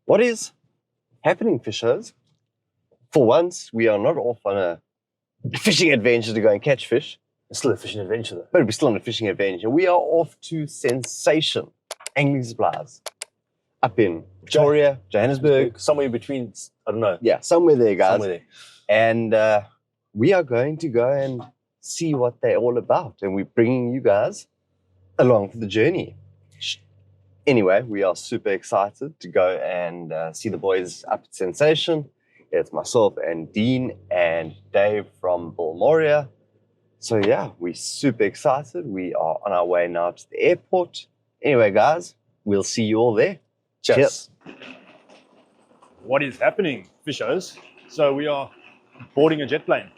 What is happening, fishers? For once, we are not off on a fishing adventure to go and catch fish. It's still a fishing adventure though. But we're still on a fishing adventure. We are off to Sensation Angling Supplies up in Victoria, Johannesburg. Somewhere in between, I don't know. Yeah, somewhere there, guys. Somewhere there. And we are going to go and see what they're all about. And we're bringing you guys along for the journey. Anyway, we are super excited to go and see the boys up at Sensation. It's myself and Dean and Dave from Bulmoria. So yeah, we're super excited. We are on our way now to the airport. Anyway, guys, we'll see you all there. Cheers. What is happening, fishers? So we are boarding a jet plane.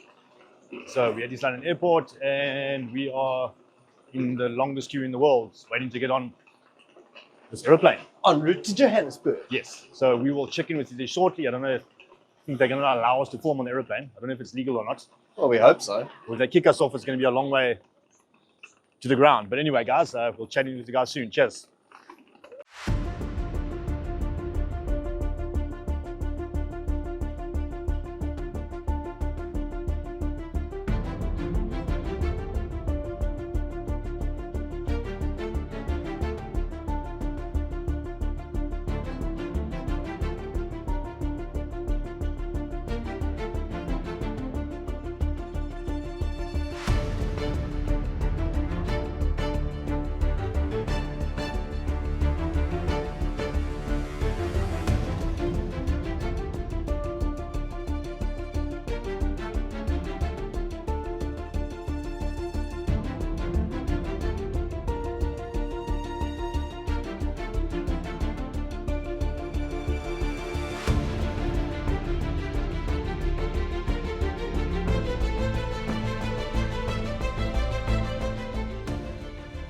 So we are at East London Airport and we are in the longest queue in the world, waiting to get on this aeroplane. En route to Johannesburg. Yes. So we will check in with you there shortly. I don't know if they're going to allow us to film on the aeroplane. I don't know if it's legal or not. Well, we hope so. Or if they kick us off, it's going to be a long way to the ground. But anyway, guys, we'll chat with you guys soon. Cheers.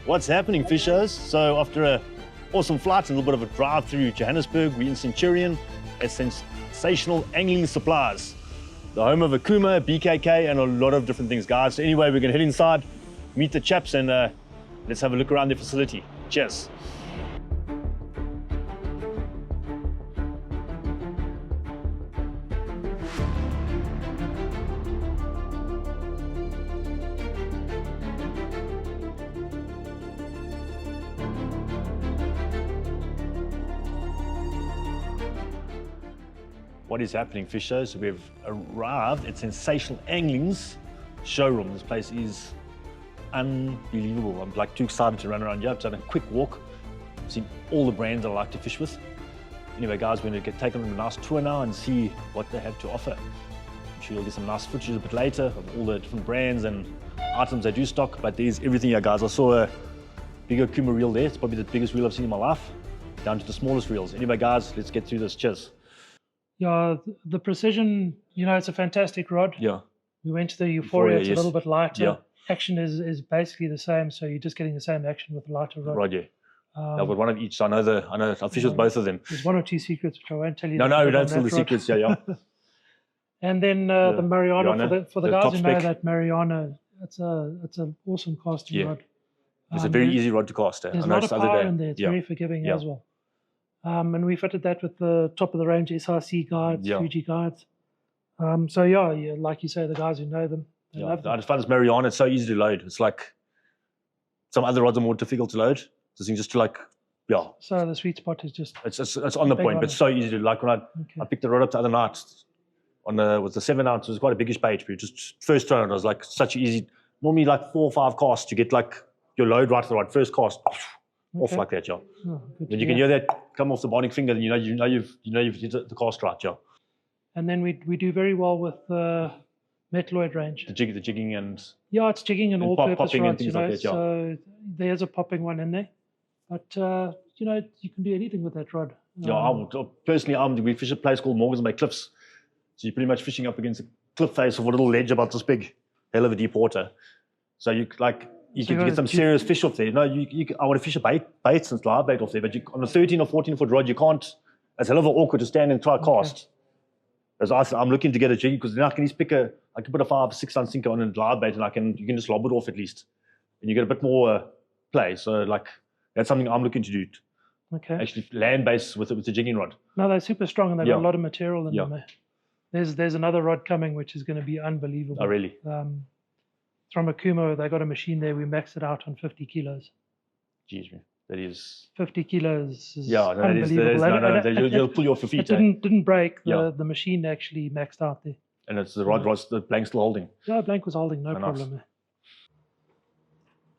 What's happening, fishers? So after an awesome flight and a little bit of a drive through Johannesburg, we're in Centurion at Sensational Angling Supplies, the home of Okuma, BKK, and a lot of different things, guys. So anyway, we're gonna head inside, meet the chaps, and let's have a look around their facility. Cheers. What is happening, fishers? We've arrived at Sensational Angling's showroom. This place is unbelievable. I'm like too excited to run around here. I've done a quick walk. I've seen all the brands I like to fish with. Anyway, guys, we're going to get taken on a nice tour now and see what they have to offer. I'm sure you'll get some nice footage a bit later of all the different brands and items they do stock, but there's everything here, guys. I saw a big Okuma reel there. It's probably the biggest reel I've seen in my life, down to the smallest reels. Anyway, guys, let's get through this. Cheers. Yeah, the precision, you know, it's a fantastic rod. Yeah. We went to the Euphoria, it's yes. a little bit lighter. Yeah. Action is basically the same, so you're just getting the same action with a lighter rod. Right, yeah. I've got one of each, so I know I fish with both of them. There's one or two secrets which I won't tell you. No, we don't on spill the that rod. secrets, yeah. And then the Mariana, for the guys top who know spec. that Mariana, it's an awesome casting rod. It's a very easy rod to cast. There's I a lot of noticed the other power day. in there. It's Yeah. very forgiving Yeah. as well. And we fitted that with the top of the range SRC guides, Yeah. Fuji guides. So yeah, like you say, the guys who know them, they love them. I just find this Mariana, it's so easy to load. It's like some other rods are more difficult to load. This thing just to like, yeah. So the sweet spot is just It's on the big point, on but it's it. so easy to like. When I picked the rod up the other night on was the 7 ounce. It was quite a biggish bait, but just first turn it was like such easy. Normally like 4 or 5 casts, you get like your load right to the rod. First cast off like that, yeah. Oh, good Then to you can hear that come off the bonding finger, and you know you've hit the cast right, yeah. And then we do very well with the metalloid range. The jigging and Yeah, it's jigging and And all-purpose popping and rods, you things know. like that, yeah. So there's a popping one in there, but you know, you can do anything with that rod. yeah. Personally, we fish a place called Morgan's Bay Cliffs, so you're pretty much fishing up against a cliff face of a little ledge about this big, hell of a deep water. So you can get some serious fish off there. You know, I want to fish a baits and live bait off there, but on a 13 or 14 foot rod, you can't. It's a hell of an awkward to stand and try a cast. As I'm looking to get a jig because then I can just I can put a 5 or 6 ounce sinker on a live bait and you can just lob it off at least, and you get a bit more play. So like that's something I'm looking to do. Okay. Actually, land-based with the jigging rod. No, they're super strong and they've got a lot of material in Yeah. them. There's another rod coming which is going to be unbelievable. Oh, really? From Okuma, they got a machine there. We maxed it out on 50 kilos. Jeez, man. That is... 50 kilos is Yeah, no, unbelievable. you'll pull you off your feet. It didn't break. The machine actually maxed out there. And it's the rod was the blank still holding. Yeah, blank was holding, no problem.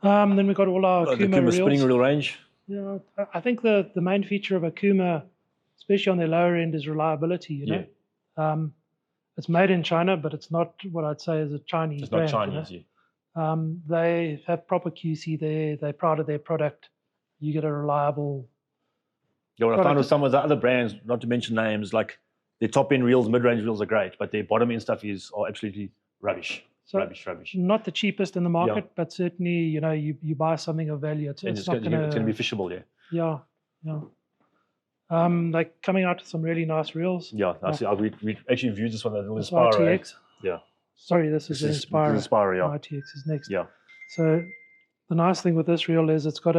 Nice. Then we got all our the Okuma Okuma reels. spinning reel range. Yeah, I think the main feature of Okuma, especially on their lower end, is reliability. You know, it's made in China, but it's not what I'd say is a Chinese It's brand. not Chinese. You know? They have proper QC there. They're proud of their product. You get a reliable. Yeah, what I found with some of the other brands, not to mention names, like their top end reels, mid range reels are great, but their bottom end stuff are absolutely rubbish. So rubbish. Not the cheapest in the market, but certainly, you know, you buy something of value. It's not going to be fishable, yeah. Like coming out with some really nice reels. Yeah, I see. We actually viewed this one, the This Inspire. RTX. Yeah. Sorry, this is the Inspire. Inspire, yeah. RTX is next. Yeah. So the nice thing with this reel is it's got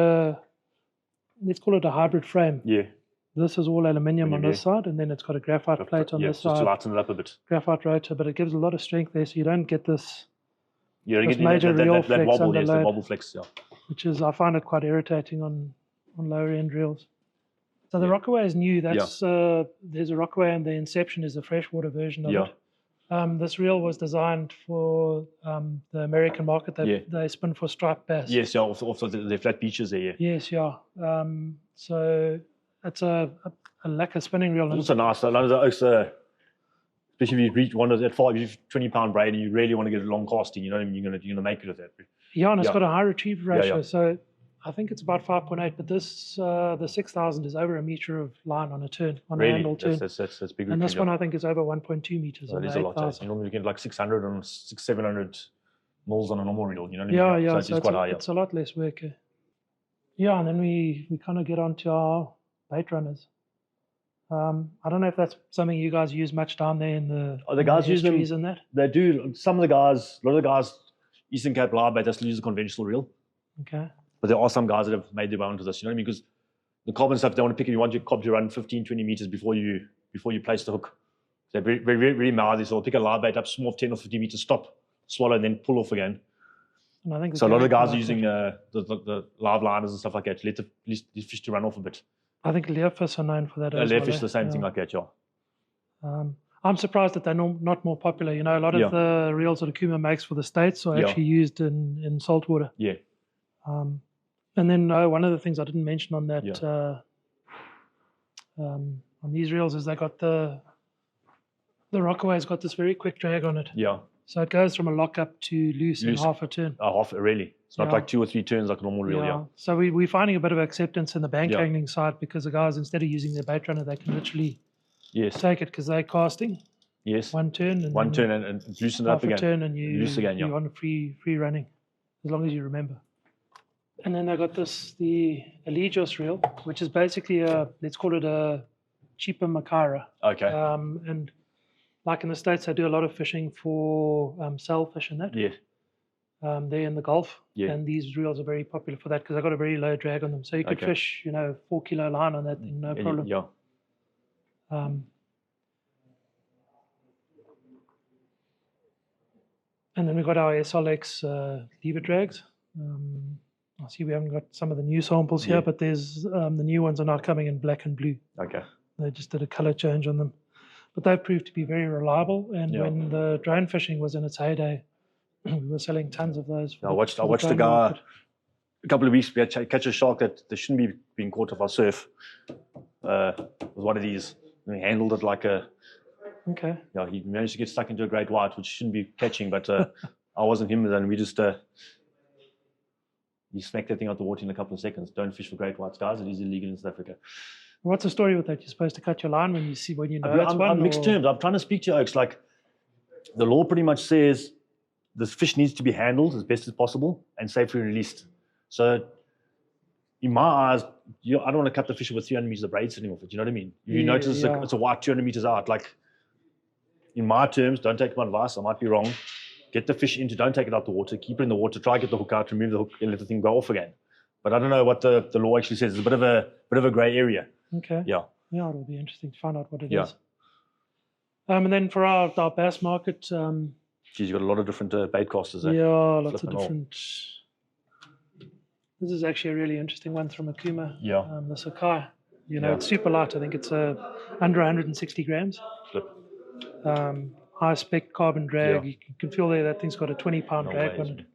let's call it a hybrid frame. Yeah. This is all aluminium on this side, and then it's got a graphite plate on this side. Just to lighten it up a bit. Graphite rotor, but it gives a lot of strength there, so you don't get this. You don't get major reel that wobble, flex the wobble flex, yeah. Which is, I find it quite irritating on lower end reels. So the Rockaway is new. That's there's a Rockaway, and the Inception is the freshwater version of it. This reel was designed for the American market. They spin for striped bass. Yes, yeah, also the flat beaches there. Yes, yeah. So it's a lacquer spinning reel. It's also nice. A lot of those, especially if you reach one of that 20-pound braid and you really want to get a long casting, you know what I mean? You're gonna make it with that. Yeah, and it's got a high retrieve ratio. So I think it's about 5.8, but this the 6000 is over a meter of line on a turn, on a handle turn. That's big. And this one I think is over 1.2 meters. So it is a lot. You normally get like 600 and 700 mils on a normal reel. You know what I mean? Yeah. So it's quite high. It's a lot less work. Yeah, and then we kind of get onto our bait runners. I don't know if that's something you guys use much down there in the guys use them. In that. They do. Some of the guys, a lot of the guys, Eastern Cape live bait, they still use a conventional reel. Okay. But there are some guys that have made their way onto this. You know what I mean? Because the carbon stuff, they want to pick it. You want your cob to run 15, 20 meters before you place the hook. They're very, very, very mouthy. So they'll pick a live bait up, small 10 or 15 meters, stop, swallow, and then pull off again. And I think so a lot of the guys are using the live liners and stuff like that to let the fish to run off a bit. I think Learfish are known for that as well. Learfish the same thing like that, yeah. I'm surprised that they're not more popular. You know, a lot of the reels that Okuma makes for the States are actually used in saltwater. Yeah. And then one of the things I didn't mention on that on these reels is they got the Rockaway's got this very quick drag on it. Yeah. So it goes from a lockup to loose in half a turn. Half, really? It's not like 2 or 3 turns like a normal reel, yeah. So we're finding a bit of acceptance in the bank angling side because the guys, instead of using their bait runner, they can literally take it because they're casting. Yes. One turn and loosen it up again. Half a turn and you're on free running, as long as you remember. And then they got the Allegios reel, which is basically let's call it a cheaper Makara. Okay. And like in the States, they do a lot of fishing for sailfish and that. Yeah. They're in the Gulf. Yeah. And these reels are very popular for that because they've got a very low drag on them. So you could fish, 4 kilo line on that thing, no problem. Yeah. And then we've got our SLX lever drags. I see we haven't got some of the new samples here, but there's the new ones are now coming in black and blue. Okay. They just did a color change on them. But they've proved to be very reliable. And when the drone fishing was in its heyday, we were selling tons of those. I watched a guy a couple of weeks ago catch a shark that shouldn't be being caught off our surf. It was one of these. And he handled it like a... Okay. Yeah, he managed to get stuck into a great white, which shouldn't be catching, but I wasn't him, and we just... you smack that thing out the water in a couple of seconds. Don't fish for great whites, guys. It is illegal in South Africa. What's the story with that? You're supposed to cut your line when you know it's one? On mixed terms. I'm trying to speak to you, Oaks. Like, the law pretty much says the fish needs to be handled as best as possible and safely released. So, in my eyes, I don't want to cut the fish with 300 meters of braid sitting off it. You know what I mean? If you notice it's a white 200 meters out, like, in my terms, don't take my advice. I might be wrong. Get the fish into, don't take it out the water. Keep it in the water. Try to get the hook out, remove the hook, and let the thing go off again. But I don't know what the law actually says. It's a bit of a grey area. Okay. Yeah. Yeah, it'll be interesting to find out what it Yeah. is. And then for our bass market, Geez, you've got a lot of different bait casters there. yeah, lots of Flipping all. different. This is actually a really interesting one from Okuma. Yeah. The Supplier. Yeah. It's super light. I think it's under 160 grams. Flip. High spec carbon drag. Yeah. You can feel there that thing's got a 20-pound No drag ways, on it. man.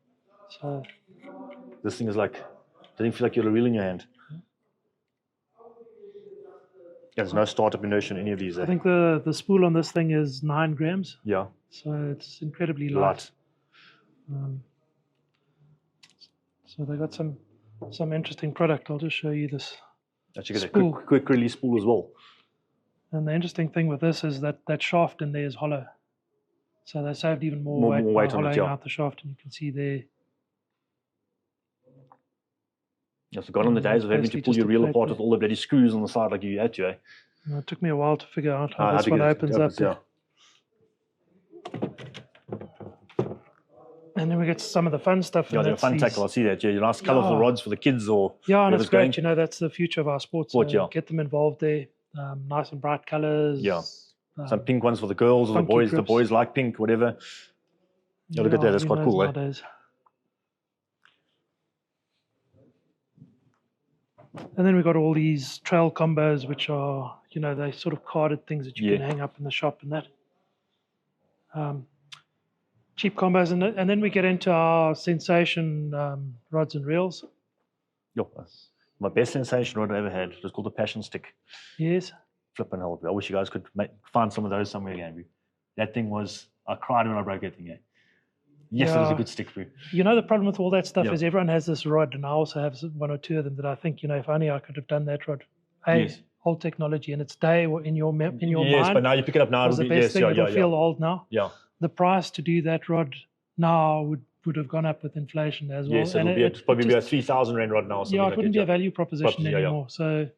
So This thing is like, doesn't feel like you're a reel in your hand. There's no startup inertia in any of these. I think the spool on this thing is 9 grams. Yeah. So it's incredibly light. So they got some interesting product. I'll just show you this. Actually, get Spool. a quick release spool as well. And the interesting thing with this is that shaft in there is hollow. So they saved even more, More weight weight by on it, hollowing yeah. out the shaft. And you can see there. Yeah, so gone on the days of having to Basically pull just your a reel plate apart there. with all the bloody screws on the side like you had to, eh? It took me a while to figure out how How this to one get it opens up. yeah. And then we get some of the fun stuff. Yeah, and the that's fun these- tackle, I see that. Yeah, nice colourful Yeah. rods for the kids or Yeah, and whoever's it's great. going. That's the future of our sport. So Sport, yeah. get them involved there. Nice and bright colours. Yeah. Um, Some pink ones for the girls or the funky boys. The grips. boys like pink, whatever. Yeah, look at that. That's who quite knows cool, eh? nowadays. And then we've got all these trail combos, which are, they sort of carded things that you Yeah. can hang up in the shop and that. Cheap combos. And then we get into our sensation rods and reels. Yo, that's my best sensation rod I ever had. It was called the Passion Stick. Yes. Flipping hell. I wish you guys could find some of those somewhere again. That thing was, I cried when I broke that thing, eh? Yes, it was a Yeah. good stick for you. The problem with all that stuff Yeah. is everyone has this rod, and I also have one or two of them that I think, if only I could have done that rod. Yes. Old technology, and its day in your Yes, mind but now you pick it up now. was It'll the be, best yes, thing. yeah, It'll yeah, feel yeah. old now. Yeah. The price to do that rod now would have gone up with inflation as well. Yes, and it'll probably be a just- 3,000 Rand rod now. Or something yeah, it like wouldn't that, be a value proposition Probably, yeah, yeah. anymore. So,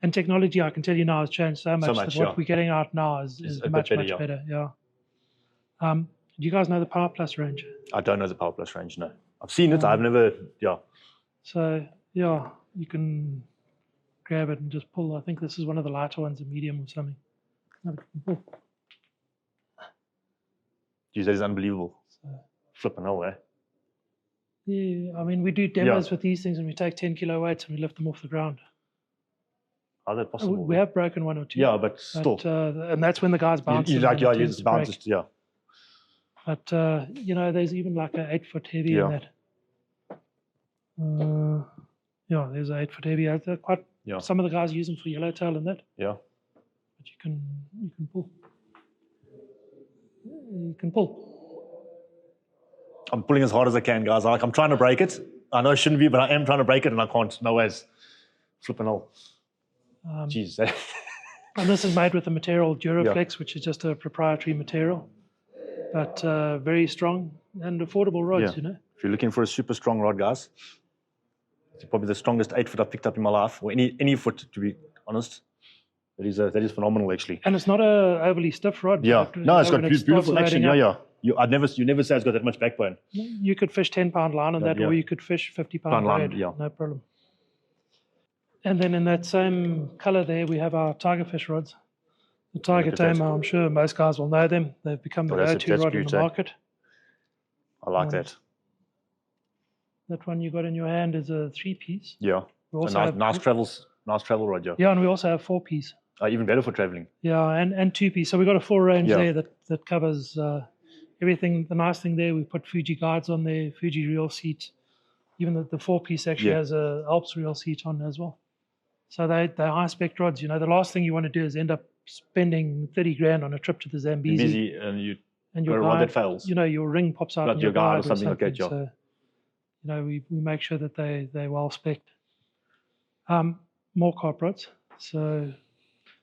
and technology, I can tell you now, has changed so much, that what yeah. we're getting out now is It's a bit much better, much yeah. better. Yeah. Do you guys know the Power Plus range? I don't know the Power Plus range, no. I've seen it, Um, I've never, yeah. So yeah, you can grab it and just pull. I think this is one of the lighter ones, a medium or something. No, but you can pull. Geez, that is unbelievable. So, Flipping hell, eh? yeah, I mean, we do demos with these things, and we take 10-kilo weights and we lift them off the ground. How's that possible? We have broken one or two. Yeah, but still. And that's when the guys bounce. You them like, and yeah, it you tends just to bounce break. it, yeah. But there's even like an 8-foot heavy Yeah. in that. There's an 8-foot heavy. They're quite. Yeah. Some of the guys use them for yellowtail and that. Yeah. But you can pull. You can pull. I'm pulling as hard as I can, guys. I'm trying to break it. I know I shouldn't be, but I am trying to break it and I can't. No ways. Flipping hell. Jeez. And this is made with the material Duraflex, which is just a proprietary material, but very strong and affordable rods, Yeah. If you're looking for a super strong rod, guys, it's probably the strongest 8-foot I've picked up in my life, or any foot, to be honest. That is phenomenal, actually. And it's not a overly stiff rod. Yeah. but, No, it's got when it starts beautiful action. loading Yeah, up, yeah. You never say it's got that much backbone. You could fish 10-pound line on that, Yeah. or you could fish 50-pound Pound line, braid, yeah. no problem. And then in that same color there, we have our tigerfish rods. The Tiger Look at that. Tamer, I'm sure most guys will know them. They've become the that's go-to rod in cute, the eh? market. I like that. That one you got in your hand is a 3-piece. Yeah. We A also nice, have, nice travel rod, yeah. yeah, and we also have 4-piece. Even better for traveling. Yeah, and 2-piece. So we've got a full range Yeah. there that covers everything. The nice thing there, we put Fuji guides on there, Fuji reel seat. Even the 4-piece actually Yeah. has a Alps reel seat on as well. So they're high-spec rods. The last thing you want to do is end up spending 30 grand on a trip to the Zambezi. Busy, and you And got your a rod guide, that fails. your ring pops out Like in your guide or guide something like that, yeah. So, we make sure that they're well spec'd. More carp rods. So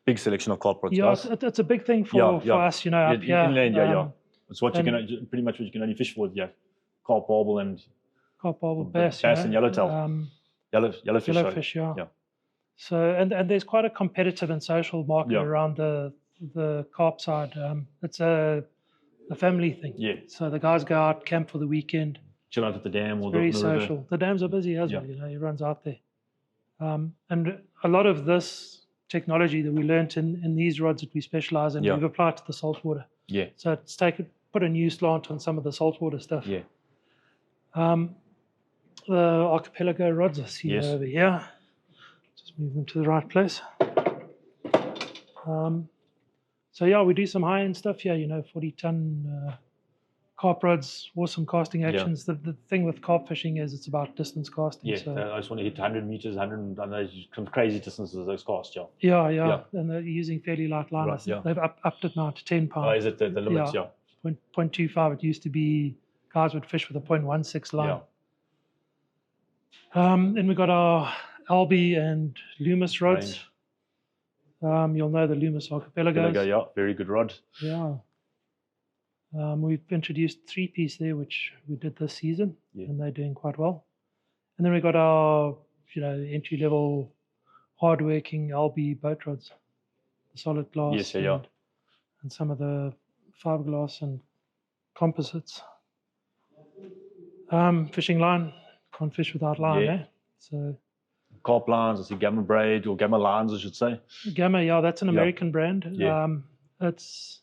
Big selection of carp rods, yeah, guys. it's a big thing for us, up here. Inland, yeah. It's what you and- can pretty much what you can only fish for, yeah. Carp, barbel, and Carp, barbel, bass. Bass and yellowtail. Yellowfish. Yellowfish, yeah. Yeah. So and there's quite a competitive and social market Yeah. around the carp side. It's a family thing. Yeah. So the guys go out, camp for the weekend. chill out at the dam or Very the river. social. The dams are busy as well. Yeah. You know, everyone's out there. And a lot of this technology that we learnt in these rods that we specialize in, Yeah. we've applied to the saltwater. Yeah. So it's put a new slant on some of the saltwater stuff. Yeah. The archipelago rods I see Yes. over here. Just move them to the right place. So yeah, we do some high-end stuff here, you know, 40-ton carp rods, awesome casting actions. The thing with carp fishing is it's about distance casting. Yeah, So, I just want to hit 100 meters, 100, and those some crazy distances, those casts, yeah. yeah. And they're using fairly light line. Right, yeah. They've upped it now to 10 pounds. Oh, is it the limits, yeah. 0.25, it used to be guys would fish with a 0.16 line. Yeah. Then we got our Albi and Loomis rods. You'll know the Loomis archipelagos. Yeah, very good rod. Yeah. We've introduced 3-piece there, which we did this season, and they're doing quite well. And then we got our, you know, entry-level, hard-working Albi boat rods, the solid glass, Yes, yeah. and some of the fiberglass and composites. Fishing line, can't fish without line, Yeah. eh? So Carp lines, I see Gamma braid, or Gamma lines, I should say. Gamma, yeah, that's an American brand. Yeah. It's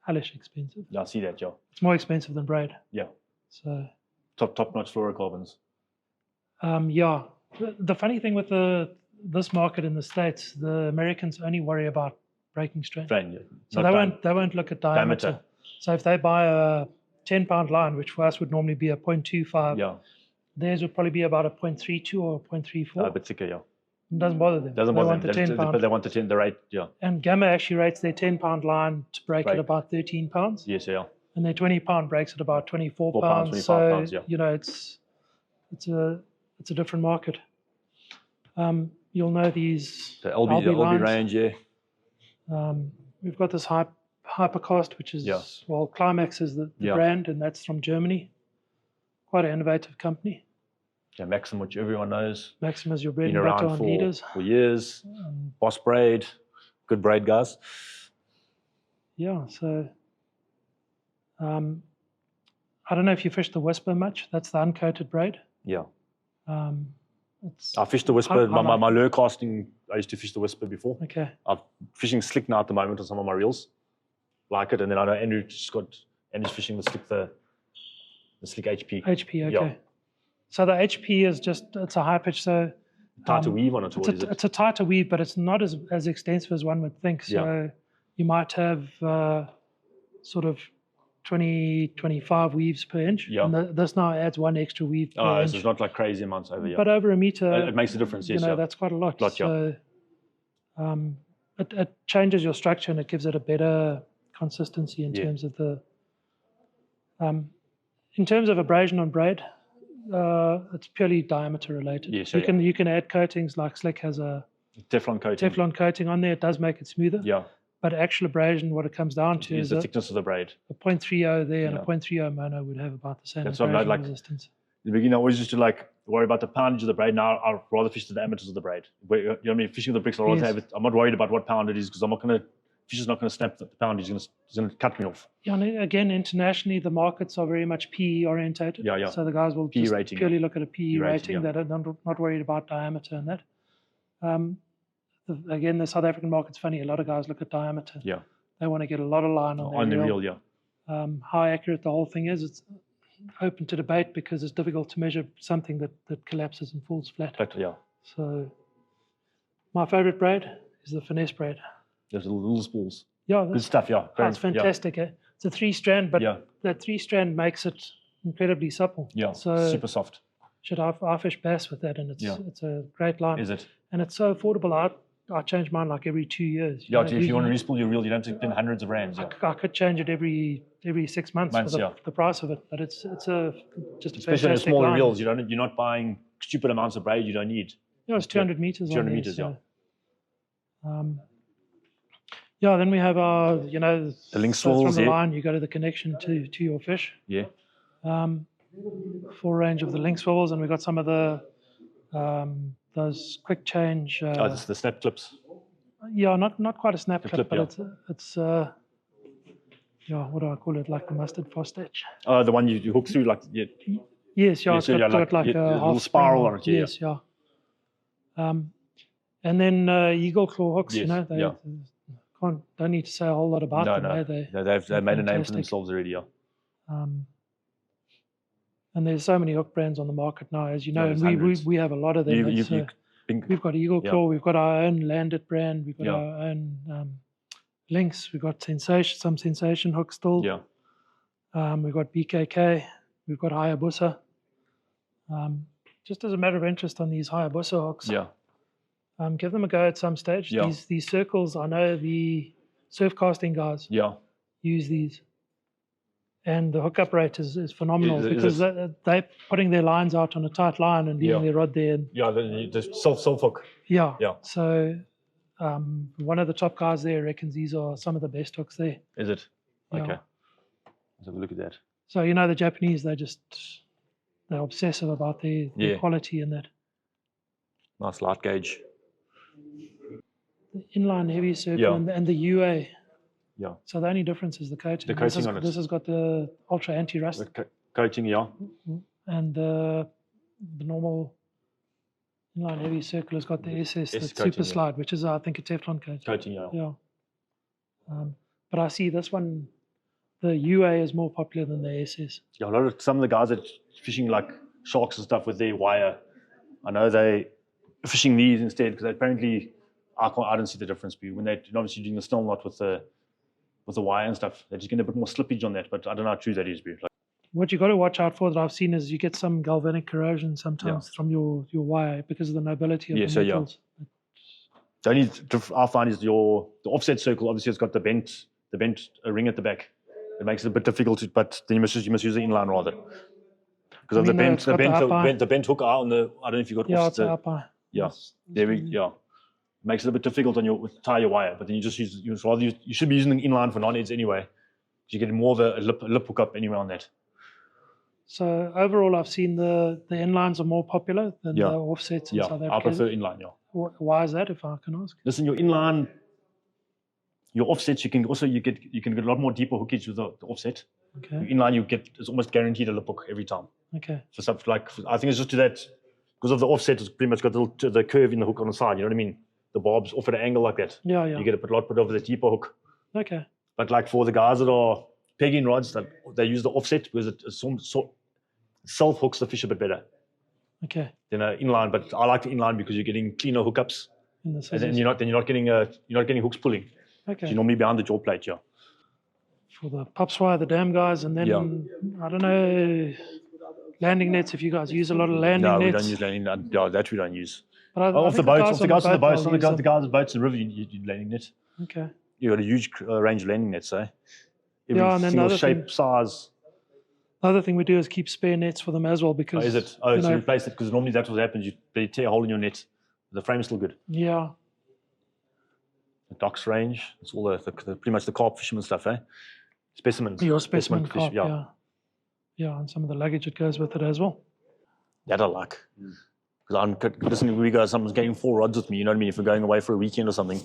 hellish expensive. Yeah, I see that, yeah. It's more expensive than braid. Yeah. So Top-notch fluorocarbons. yeah. The funny thing with this market in the States, the Americans only worry about breaking strain. So they won't look at diameter. So if they buy a 10-pound line, which for us would normally be a 0.25, Yeah. theirs would probably be about a 0.32 or a 0.34. A bit thicker, yeah. It doesn't bother them. Doesn't they bother want them. the 10 pound. But they want the rate, yeah. And Gamma actually rates their 10-pound line to break at Right. about 13 pounds. Yes, yeah. And their 20-pound breaks at about 24 £4, pounds. 25 So, pounds, yeah. you know, it's a different market. You'll know these The LB lines. range, yeah. We've got this Hypercast, which is, well, Climax is the brand, and that's from Germany. Quite an innovative company. Yeah, Maxim, which everyone knows. Maxim is your bread Been and butter around on leaders. for years. Boss braid, good braid, guys. Yeah, so I don't know if you fish the Whisper much. That's the uncoated braid. Yeah. It's I fished the Whisper. I like My lure casting, I used to fish the Whisper before. okay. I'm fishing slick now at the moment on some of my reels. Like it. And then I know Andrew's fishing the slick HP. HP, okay. Yeah. So the HP is it's a high pitch, so Tighter weave on it, or what is it? it's a tighter weave, but it's not as extensive as one would think. So you might have sort of 20, 25 weaves per inch. Yeah. And this now adds one extra weave per Oh, inch. so it's not like crazy amounts over here. But over a meter, It makes a difference, yes. you know, that's quite a lot. Lot, yeah. So it changes your structure and it gives it a better consistency in terms of the. In terms of abrasion on braid, it's purely diameter related. Yes, you can add coatings like Slick has a Teflon coating. Teflon coating on there. It does make it smoother. Yeah. But actual abrasion, what it comes down to Is is the a thickness of the braid. 0.30 there and Yeah. a 0.30 mono would have about the same That's what I abrasion like. resistance. In the beginning, I always used to worry about the poundage of the braid. Now I'd rather fish the diameters of the braid. You know what I mean? Fishing with the bricks, I'd rather Yes. have it. I'm not worried about what pound it is because fish is not going to snap the poundage. He's going to cut me off. Yeah, and again, internationally, the markets are very much PE orientated. Yeah. So the guys will PE just rating, purely look at a PE rating, rating. They're not worried about diameter and that. Again, the South African market's funny. A lot of guys look at diameter. Yeah. They want to get a lot of line on the their reel, yeah. How accurate the whole thing is, it's open to debate because it's difficult to measure something that collapses and falls flat. Yeah. So my favorite braid is the finesse braid. There's little spools. Yeah, Good stuff, yeah. it's fantastic. Eh? It's a 3-strand, but Yeah. that 3-strand makes it incredibly supple. Yeah. So Super soft. I fish bass with that, and it's a great line. Is it? And it's so affordable. I change mine like every 2 years. Yeah, know, if you want to usually respool your reel, you don't have to spend hundreds of rands. Yeah. I could change it every 6 months for the price of it, but it's just a Especially on the fantastic smaller line. reels, you're not buying stupid amounts of braid you don't need. Yeah, it's 200 meters. 200 on there, meters, so, yeah. Then we have our, the link so from swivels, the yeah. line, you go to the connection to your fish. Yeah. Full range of the link swivels, and we got some of the those quick change. It's the snap clips. Yeah, not quite a snap clip, clip, but it's what do I call it? Like the mustard fast stitch. The one you hook through, Yes, yeah, it's got like a little half spiral spring. on it. Yeah. Yes, yeah. And then eagle claw hooks, Yes, you know, they don't need to say a whole lot about them. No. They've made a name for themselves already. Yeah. And there's so many hook brands on the market now, as you know, there's and hundreds. we have a lot of them. We've got Eagle Claw, we've got our own Landed brand, we've got our own Lynx, we've got some Sensation hooks still. Yeah. We've got BKK, we've got Hayabusa. Just as a matter of interest on these Hayabusa hooks, give them a go at some stage. Yeah. These circles, I know the surf casting guys use these. And the hookup rate is phenomenal because they're putting their lines out on a tight line and leaving their rod there. And, the self hook. Yeah. So one of the top guys there reckons these are some of the best hooks there. Is it? Yeah. Okay. Let's have a look at that. So, you know, the Japanese, they're obsessive about their quality and that. Nice light gauge. The inline heavy circle and the UA. Yeah. So the only difference is the coating. The coating on it. This has got the ultra anti-rust. The coating, And the normal inline heavy circle has got the SS, the super slide, which is, I think, a Teflon coating. Coating, Yeah. But I see this one, the UA is more popular than the SS. Yeah, some of the guys that fishing like sharks and stuff with their wire, I know they fishing these instead because apparently I don't see the difference. When they're obviously doing the snell knot with the wire and stuff, they're just getting a bit more slippage on that, but I don't know how true that is. What you got to watch out for that I've seen is you get some galvanic corrosion sometimes from your wire because of the nobility of the metals. The only I find is the offset circle. Obviously, it's got the bent ring at the back. It makes it a bit difficult, but then you must use the inline rather because of the bent hook on the. I don't know if you got. Yeah, it's up eye. Yeah, there we makes it a bit difficult on your tie your wire, but then you should be using the inline for non-heads anyway. You get more of a lip hookup anyway on that. So overall, I've seen the inlines are more popular than the offsets in South Africa. I prefer inline. Yeah. Why is that, if I can ask? Listen, your inline, your offsets, you can get a lot more deeper hookage with the offset. Okay. Your inline, it's almost guaranteed a lip hook every time. Okay. For stuff I think it's just to that because of the offset, it's pretty much got the curve in the hook on the side. You know what I mean? The barbs off at an angle like that. Yeah. You get a lot of the deeper hook. Okay. But like for the guys that are pegging rods, they use the offset because it self hooks the fish a bit better. Okay. Than inline, but I like the inline because you're getting cleaner hookups, and then you're not getting hooks pulling. Okay. You're normally behind the jaw plate, For the pups wire, the dam guys, and then I don't know landing nets. If you guys use a lot of landing nets. No, we don't use landing nets. No, that we don't use. But off the guys on the boats, the guys on the boats in the river, you landing net. Okay. You got a huge range of landing nets, eh? And then single shape, size. The other thing we do is keep spare nets for them as well because. Is it? So you replace it because normally that's what happens. You tear a hole in your net. The frame's still good. Yeah. The docks range. It's all the pretty much the carp fisherman stuff, eh? Specimens. Your specimen carp, yeah, and some of the luggage that goes with it as well. That I like. Because I'm listening to you guys, someone's getting 4 rods with me, you know what I mean? If we're going away for a weekend or something.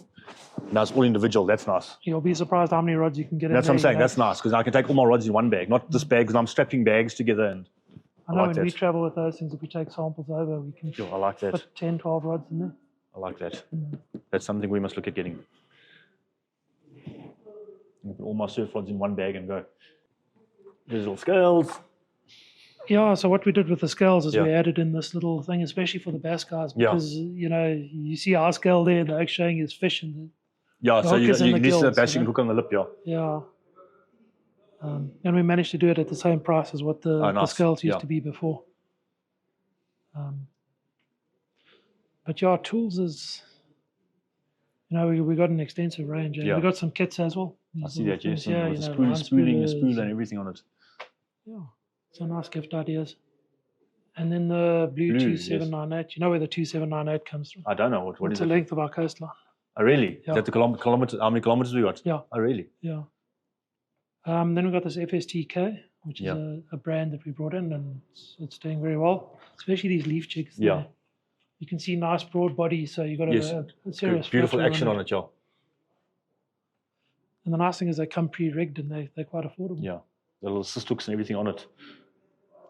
Now it's all individual, that's nice. You'll be surprised how many rods you can get in. That's what I'm saying, that's nice, because I can take all my rods in one bag, not this bag, because I'm strapping bags together. And I know when we travel with those things, if we take samples over, we can I like that. put 10, 12 rods in there. I like that. That's something we must look at getting. Put all my surf rods in one bag and go. There's little scales. Yeah, so what we did with the scales is we added in this little thing, especially for the bass guys, because, you see our scale there, the oak showing his fish and the so you need gills, a bashing hook on the lip, Yeah. And we managed to do it at the same price as what the scales used to be before. But tools is, we got an extensive range. And we got some kits as well. I see that, yes. With the spooling, the spool and everything on it. Yeah. Some nice gift ideas. And then the blue 2798. You know where the 2798 comes from? I don't know. What is it? It's the length of our coastline. Oh, really? Yeah. Is that the kilometer? How many kilometers we got? Yeah. Oh, really? Yeah. Then we got this FSTK, which is a brand that we brought in, and it's doing very well. Especially these leaf jigs. Yeah. You can see nice broad body, so you've got a serious beautiful action on it, yeah. And the nice thing is they come pre-rigged and they're quite affordable. Yeah. The little assist hooks and everything on it.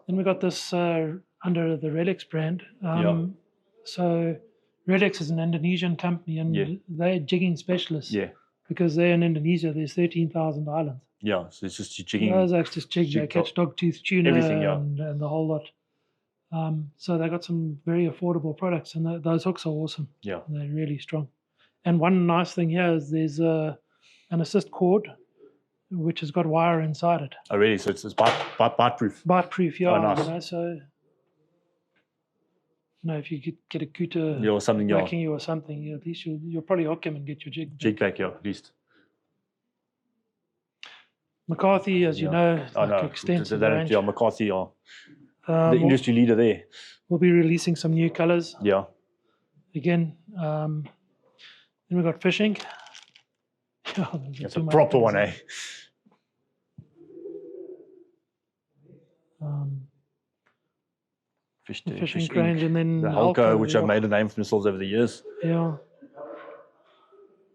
Then we got this under the Relics brand. So Relics is an Indonesian company, and they're jigging specialists. Yeah. Because they're in Indonesia, there's 13,000 islands. Yeah, so it's just jigging. Those are just jig. They catch dogtooth tuna Everything, and the whole lot. So they got some very affordable products, and those hooks are awesome. Yeah. They're really strong. And one nice thing here is there's an assist cord, which has got wire inside it. Oh, really? So it's bite proof. Bite proof, yeah. Oh, nice. You know, so if you get a cooter Or something, whacking you or something, at least you'll probably hook him and get your jig back, at least. McCarthy, as you know, extensive range. Yeah, McCarthy are the industry leader there. We'll be releasing some new colors. Yeah. Again, then we've got fishing. It's a proper one, eh? Fishing range, and then the Halco, which have made a name for themselves over the years. Yeah.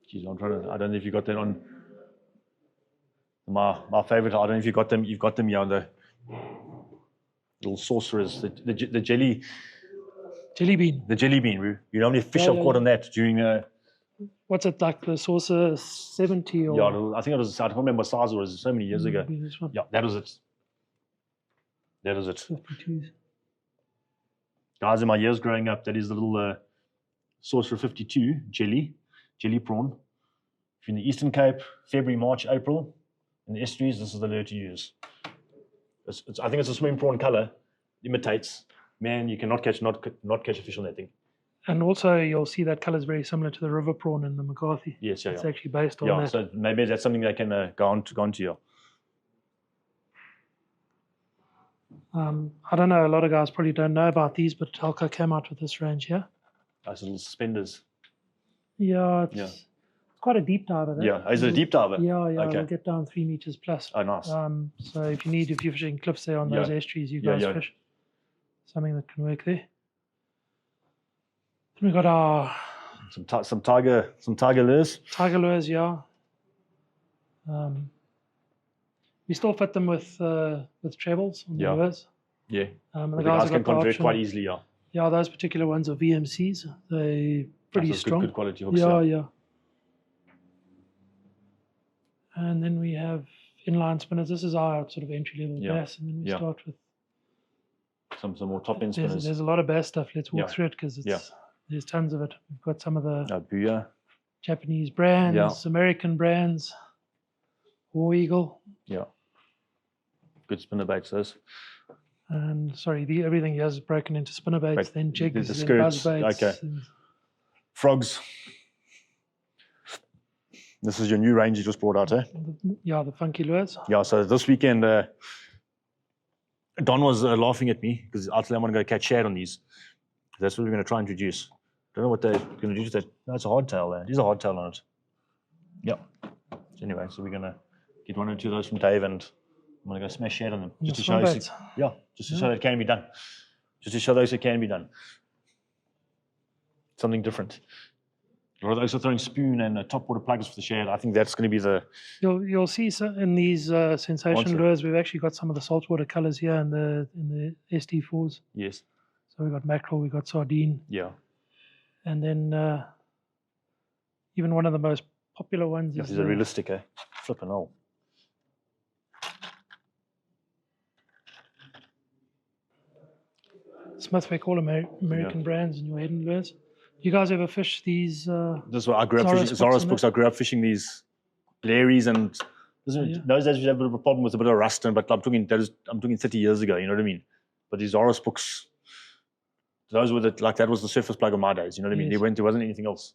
Geez, I don't know if you got that on. My favorite. I don't know if you got them. You've got them here on the little sorcerers. The jelly. Jelly bean. The jelly bean. You normally fish I've caught on that during. What's it like? The saucer 70 or? Yeah, I think it was. I don't remember what size it was. So many years ago. This one. Yeah, that was it. That was it. 52s. Guys, in my years growing up, that is the little Sorcerer 52 jelly prawn. If you're in the Eastern Cape, February, March, April, in the estuaries, this is the lure to use. I think it's a swimming prawn color, imitates. Man, you cannot catch not catch a fish on that thing. And also, you'll see that color is very similar to the river prawn in the McCarthy. Yes, yeah, It's actually based on that. So maybe that's something they can go on to. Yeah. I don't know, a lot of guys probably don't know about these, but Halco came out with this range here. Those little suspenders. Yeah, it's quite a deep diver. That. Yeah, is it a deep diver? Yeah, Okay. It'll get down 3 meters plus. Oh, nice. So if you're fishing cliffs there on those estuaries, you guys fish. Something that can work there. Then we've got our some tiger lures. Tiger lures, yeah. We still fit them with trebles on the lures. Yeah. The guys can convert quite easily, yeah. Yeah, those particular ones are VMCs. They're pretty strong. Good quality hooks. Yeah. And then we have inline spinners. This is our sort of entry level bass, and then we start with some more top end spinners. There's a lot of bass stuff. Let's walk through it because there's tons of it. We've got some of the Japanese brands, American brands, War Eagle. Yeah. Good spinner baits, those. And everything here is broken into spinner baits, then jigs, the then skirts, buzz baits. okay. Frogs. This is your new range you just brought out, eh? Yeah, the funky lures. Yeah, so this weekend, Don was laughing at me because I told him I'm going to go catch shad on these. That's what we're going to try and introduce. Don't know what they're going to do to that. No, it's a hardtail there. There's a hardtail on it. Yeah. So anyway, so we're going to get 1 or 2 of those from Dave, and I'm going to go smash shad on them. Just to show that it can be done. Just to show those it can be done. Something different. A lot of those are throwing spoon and topwater plugs for the shad. I think that's going to be the... You'll see in these sensation lures, we've actually got some of the saltwater colors here in the SD4s. Yes. So we've got mackerel, we've got sardine. Yeah. And then even one of the most popular ones is... These are realistic, eh? Flippin' hell. Smithwick, all American brands in your hidden lures. You guys ever fish these? This is what I grew up fishing. Zoros books. I grew up fishing these Larrys, and those days we had a bit of a problem with a bit of rust. But I'm talking 30 years ago. You know what I mean? But these Zoros books, those were that was the surface plug of my days. You know what I mean? There wasn't anything else.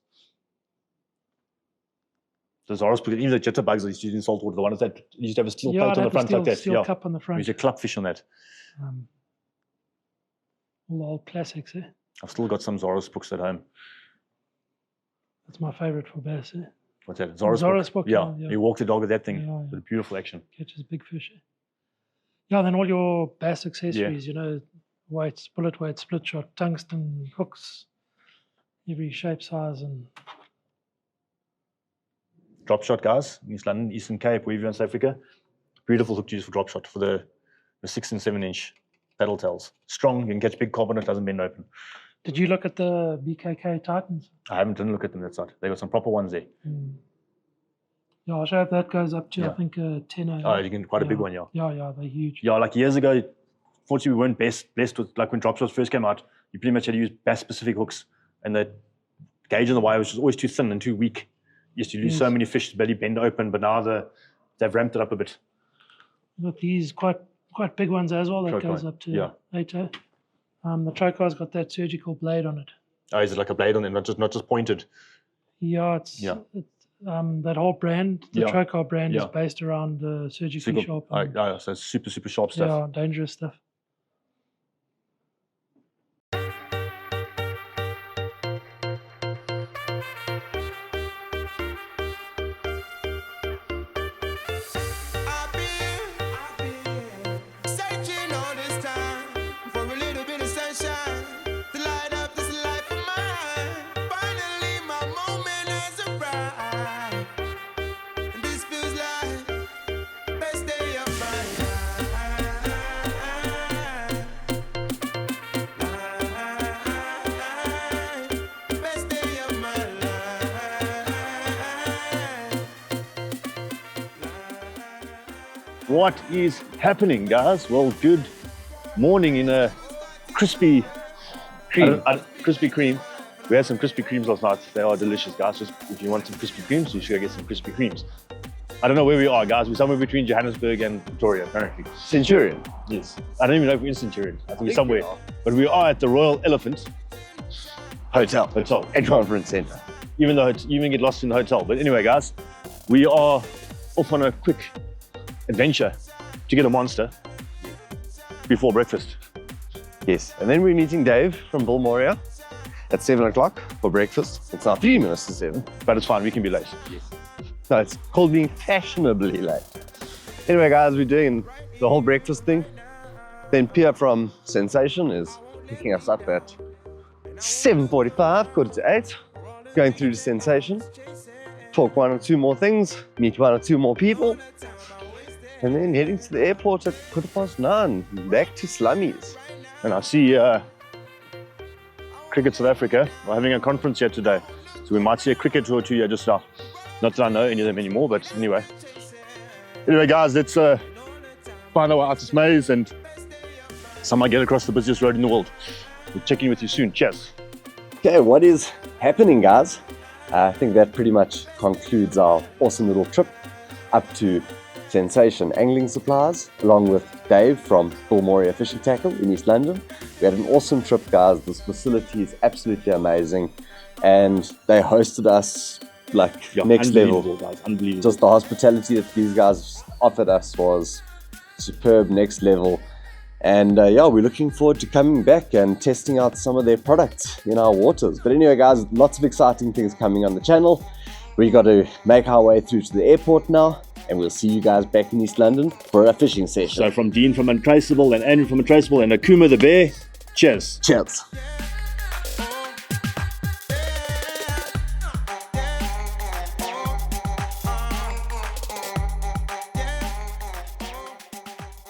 The Zoros books, even the jitterbugs that used to use in saltwater, the ones that used to have a steel plate on the front like that. Steel cup on the front. You used to club fish on that. All the old classics, eh? I've still got some Zoros books at home. That's my favorite for bass, eh? What's that? Zoros book? Yeah. You walk the dog with that thing. Yeah. With beautiful action. Catches big fish, eh? Yeah, then all your bass accessories, weights, bullet weight, split shot, tungsten, hooks, every shape, size, and... Drop shot, guys. East London, Eastern Cape, wherever in South Africa. Beautiful hook to use for drop shot for the 6 and 7 inch paddle tails. Strong, you can catch big carp on it, doesn't bend open. Did you look at the BKK Titans? I didn't look at them that side. They got some proper ones there. Yeah, I'll show you that goes up to, I think, 10. Oh, you can quite a big one, yeah. Yeah, they're huge. Yeah, like years ago, fortunately we weren't blessed with, like when drop shots first came out, you pretty much had to use bass-specific hooks, and the gauge on the wire was just always too thin and too weak. You used to lose so many fish to barely bend open, but now they've ramped it up a bit. We've got these quite big ones as well. That Trocar, goes up to 8. The Trocar's got that surgical blade on it. Oh, is it like a blade on it, not just pointed? Yeah, it's that whole brand, the Trocar brand, is based around the surgically sharp. So it's super, super sharp stuff. Yeah, dangerous stuff. What is happening, guys? Well, good morning in a Krispy Kreme. We had some Krispy Kremes last night. They are delicious, guys. Just if you want some Krispy Kremes, you should go get some Krispy Kremes. I don't know where we are, guys. We're somewhere between Johannesburg and Pretoria, apparently. Centurion. Yes. I don't even know if we're in Centurion. I think we're somewhere. But we are at the Royal Elephant Hotel. And conference center. Even though you even get lost in the hotel. But anyway, guys, we are off on a quick adventure to get a monster before breakfast. Yes, and then we're meeting Dave from Bill Moria at 7 o'clock for breakfast. It's now 3 minutes to 7. But it's fine, we can be late. Yes. No, it's called being fashionably late. Anyway, guys, we're doing the whole breakfast thing. Then Pia from Sensation is picking us up at 7:45, 7:45, going through to Sensation, talk 1 or 2 more things, meet 1 or 2 more people, and then heading to the airport at 9:15, back to Slummies. And I see Cricket South Africa are having a conference here today. So we might see a cricketer or two here just now. Not that I know any of them anymore, but anyway. Anyway, guys, let's find our way out this maze and somehow get across the busiest road in the world. We'll check in with you soon. Cheers. Okay, what is happening, guys? I think that pretty much concludes our awesome little trip up to Sensation Angling Supplies, along with Dave from Bill Moria Fishing Tackle in East London. We had an awesome trip, guys. This facility is absolutely amazing, and they hosted us like next level. Guys, unbelievable. Just the hospitality that these guys offered us was superb, next level. And yeah, we're looking forward to coming back and testing out some of their products in our waters. But anyway, guys, lots of exciting things coming on the channel. We got to make our way through to the airport now, and we'll see you guys back in East London for a fishing session. So from Dean from Untraceable and Andrew from Untraceable and Okuma the Bear, cheers. Cheers.